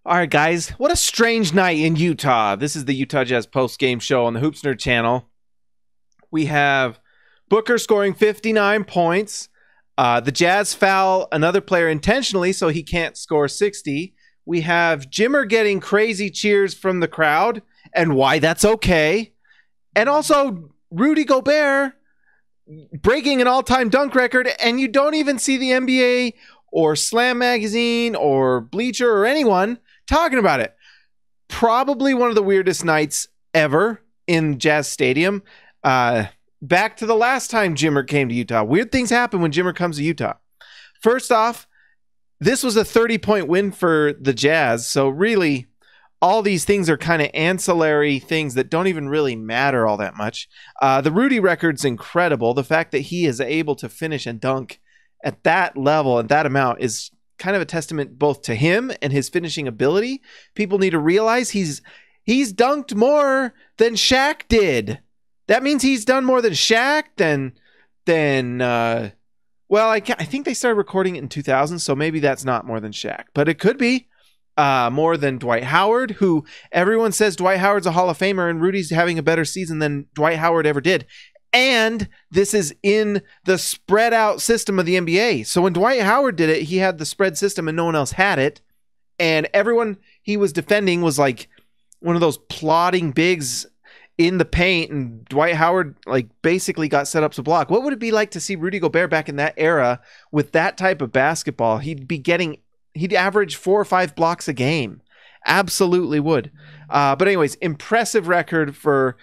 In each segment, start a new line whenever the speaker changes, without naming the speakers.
All right, guys, what a strange night in Utah. This is the Utah Jazz post-game show on the Hoops Nerd channel. We have Booker scoring 59 points. The Jazz foul another player intentionally, so he can't score 60. We have Jimmer getting crazy cheers from the crowd, and why that's okay. And also Rudy Gobert breaking an all-time dunk record, and you don't even see the NBA or Slam Magazine or Bleacher or anyone talking about it. Probably one of the weirdest nights ever in Jazz Stadium. Back to the last time Jimmer came to Utah. Weird things happen when Jimmer comes to Utah. First off, this was a 30-point win for the Jazz. So really, all these things are kind of ancillary things that don't even really matter all that much. The Rudy record's incredible. The fact that he is able to finish and dunk at that level and that amount is kind of a testament both to him and his finishing ability. People need to realize he's dunked more than Shaq did. That means he's done more than Shaq, I think they started recording it in 2000, so maybe that's not more than Shaq, but it could be more than Dwight Howard, who everyone says Dwight Howard's a Hall of Famer and Rudy's having a better season than Dwight Howard ever did. And this is in the spread out system of the NBA. So when Dwight Howard did it, he had the spread system and no one else had it. And everyone he was defending was like one of those plodding bigs in the paint, and Dwight Howard like basically got set up to block. What would it be like to see Rudy Gobert back in that era with that type of basketball? He'd average 4 or 5 blocks a game. Absolutely would. But anyways, impressive record for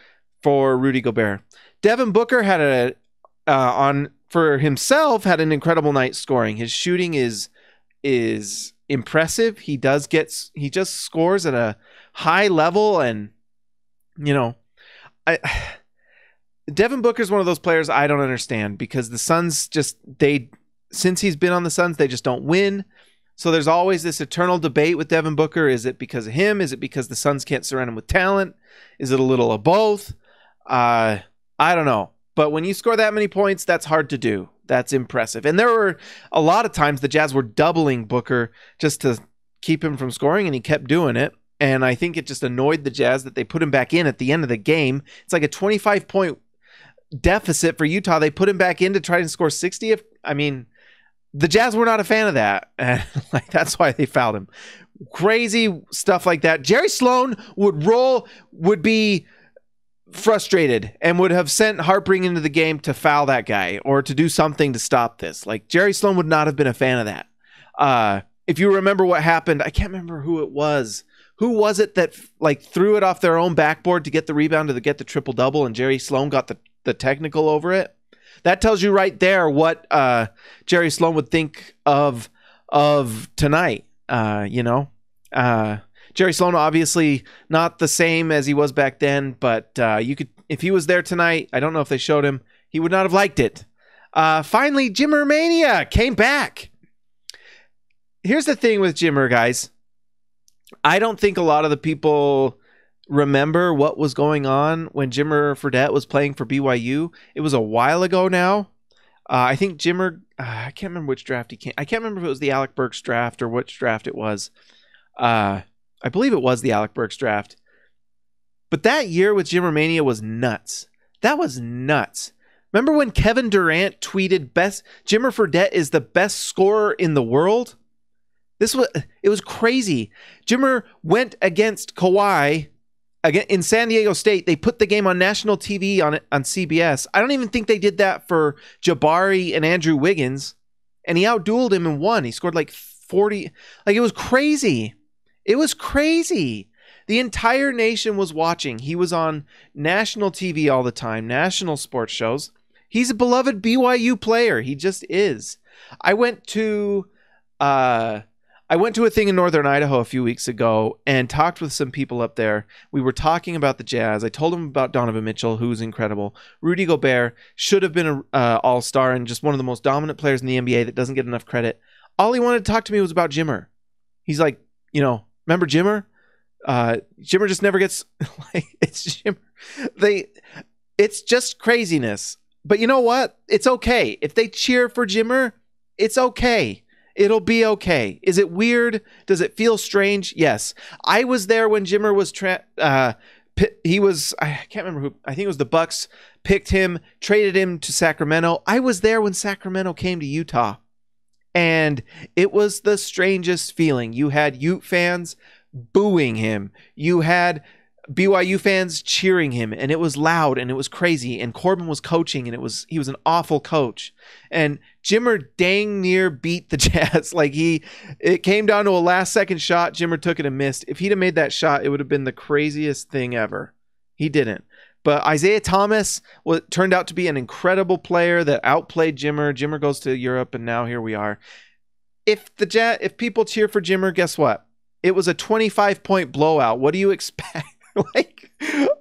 Rudy Gobert. Devin Booker had for himself had an incredible night scoring. His shooting is impressive. He just scores at a high level, and Devin Booker's one of those players I don't understand, because the Suns since he's been on the Suns, they just don't win. So there's always this eternal debate with Devin Booker. Is it because of him? Is it because the Suns can't surround him with talent? Is it a little of both? I don't know. But when you score that many points, that's hard to do. That's impressive. And there were a lot of times the Jazz were doubling Booker just to keep him from scoring, and he kept doing it. And I think it just annoyed the Jazz that they put him back in at the end of the game. It's like a 25-point deficit for Utah. They put him back in to try and score 60. The Jazz were not a fan of that. And that's why they fouled him. Crazy stuff like that. Jerry Sloan would be frustrated and would have sent Harpring into the game to foul that guy or to do something to stop this. Like, Jerry Sloan would not have been a fan of that. If you remember what happened, I can't remember who it was. Who was it that threw it off their own backboard to get the rebound to get the triple-double, and Jerry Sloan got the technical over it? That tells you right there what Jerry Sloan would think of tonight. Jerry Sloan, obviously not the same as he was back then, but if he was there tonight, I don't know if they showed him, he would not have liked it. Finally, Jimmermania came back. Here's the thing with Jimmer, guys. I don't think a lot of the people remember what was going on when Jimmer Fredette was playing for BYU. It was a while ago now. I think Jimmer, I can't remember which draft he came. I can't remember if it was the Alec Burks draft or which draft it was. I believe it was the Alec Burks draft. But that year with Jimmermania was nuts. That was nuts. Remember when Kevin Durant tweeted, Jimmer Fredette is the best scorer in the world? It was crazy. Jimmer went against Kawhi in San Diego State. They put the game on national TV on CBS. I don't even think they did that for Jabari and Andrew Wiggins. And he outdueled him and won. He scored like 40. It was crazy. It was crazy. The entire nation was watching. He was on national TV all the time, national sports shows. He's a beloved BYU player. He just is. I went to a thing in Northern Idaho a few weeks ago and talked with some people up there. We were talking about the Jazz. I told them about Donovan Mitchell, who's incredible. Rudy Gobert should have been an all-star and just one of the most dominant players in the NBA that doesn't get enough credit. All he wanted to talk to me was about Jimmer. He's like, remember Jimmer? Jimmer just never gets it's Jimmer. It's just craziness. But you know what? It's okay. If they cheer for Jimmer, it's okay. It'll be okay. Is it weird? Does it feel strange? Yes. I was there when Jimmer was I can't remember who. I think it was the Bucks picked him, traded him to Sacramento. I was there when Sacramento came to Utah. And it was the strangest feeling. You had Ute fans booing him. You had BYU fans cheering him, and it was loud and it was crazy. And Corbin was coaching, and he was an awful coach. And Jimmer dang near beat the Jazz. It came down to a last second shot. Jimmer took it and missed. If he'd have made that shot, it would have been the craziest thing ever. He didn't. But Isaiah Thomas turned out to be an incredible player that outplayed Jimmer. Jimmer goes to Europe, and now here we are. If people cheer for Jimmer, guess what? It was a 25-point blowout. What do you expect?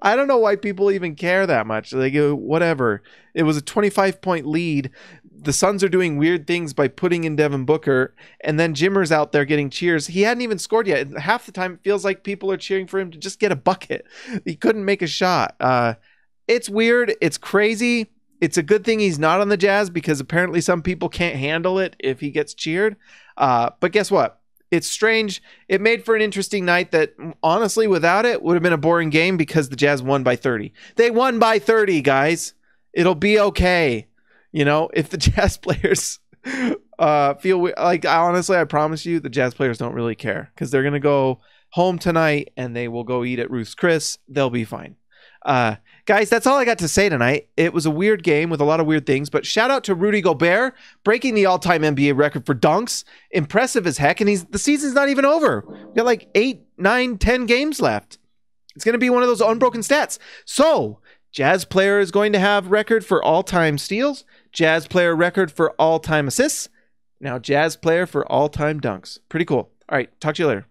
I don't know why people even care that much. Whatever. It was a 25-point lead. The Suns are doing weird things by putting in Devin Booker, and then Jimmer's out there getting cheers. He hadn't even scored yet. Half the time, it feels like people are cheering for him to just get a bucket. He couldn't make a shot. It's weird. It's crazy. It's a good thing he's not on the Jazz because apparently some people can't handle it if he gets cheered. But guess what? It's strange. It made for an interesting night that, honestly, without it, would have been a boring game because the Jazz won by 30. They won by 30, guys. It'll be okay. If the Jazz players feel honestly, I promise you, the Jazz players don't really care because they're going to go home tonight and they will go eat at Ruth's Chris. They'll be fine. Guys, that's all I got to say tonight. It was a weird game with a lot of weird things, but shout out to Rudy Gobert breaking the all-time NBA record for dunks. Impressive as heck, and the season's not even over. We got 8, 9, 10 games left. It's going to be one of those unbroken stats. So, Jazz player is going to have record for all-time steals, Jazz player record for all-time assists, now Jazz player for all-time dunks. Pretty cool. All right, talk to you later.